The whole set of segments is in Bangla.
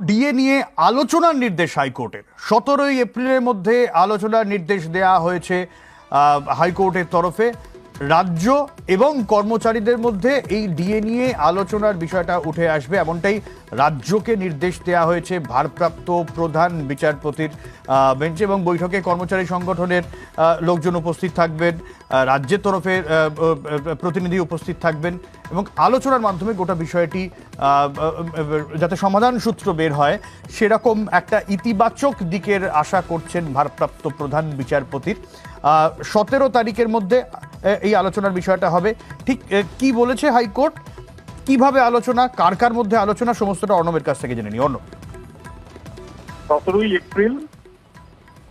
ডিএ নিয়ে আলোচনার নির্দেশ হাইকোর্টের 17 এপ্রিলের মধ্যে আলোচনার নির্দেশ দেয়া হয়েছে হাইকোর্টের তরফে। রাজ্য এবং কর্মচারীদের মধ্যে এই ডিএ নিয়ে আলোচনার বিষয়টা উঠে আসবে এমনটাই রাজ্যকে নির্দেশ দেওয়া হয়েছে ভারপ্রাপ্ত প্রধান বিচারপতির বেঞ্চে। এবং বৈঠকে কর্মচারী সংগঠনের লোকজন উপস্থিত থাকবেন, রাজ্যের তরফে প্রতিনিধি উপস্থিত থাকবেন এবং আলোচনার মাধ্যমে গোটা বিষয়টি যাতে সমাধান সূত্র বের হয় সেরকম একটা ইতিবাচক দিকের আশা করছেন ভারপ্রাপ্ত প্রধান বিচারপতির। 17 তারিখের মধ্যে এই আলোচনার বিষয়টা হবে। ঠিক কি বলেছে হাইকোর্ট, কিভাবে আলোচনা, কার কার মধ্যে আলোচনা, সমস্তটা অর্ণবের কাছ থেকে জেনে নিই। অর্ণব। 17 এপ্রিল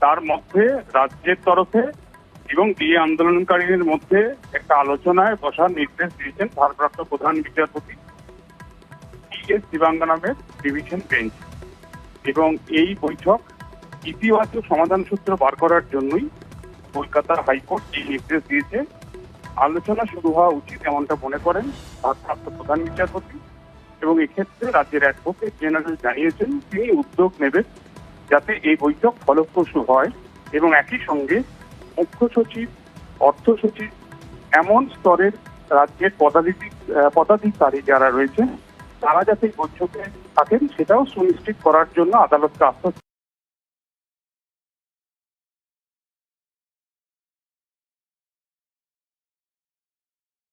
তার মধ্যে রাজ্যের তরফে এবং ডিএ আন্দোলনকারীদের মধ্যে একটা আলোচনায় বসার নির্দেশ দিয়েছেন ভারপ্রাপ্ত প্রধান বিচারপতি টি.এস. দেবাঙ্গা নামের ডিভিশন বেঞ্চ। এবং এই বৈঠক ইতিবাচক সমাধান সূত্র বার করার জন্যই কলকাতা হাইকোর্ট এই নির্দেশ দিয়েছে। আলোচনা শুরু হওয়া উচিত এমনটা মনে করেন ভারপ্রাপ্ত প্রধান বিচারপতি এবং এক্ষেত্রে রাজ্যের অ্যাডভোকেট জেনারেল জানিয়েছেন তিনি উদ্যোগ নেবেন যাতে এই বৈঠক ফলপ্রসূ হয় এবং একই সঙ্গে মুখ্য সচিব, অর্থ সচিব এমন স্তরের রাজ্যের পদাধিকারী যারা রয়েছে তারা যাতে বৈঠকে থাকেন সেটাও সুনিশ্চিত করার জন্য আদালতকে আশ্বাস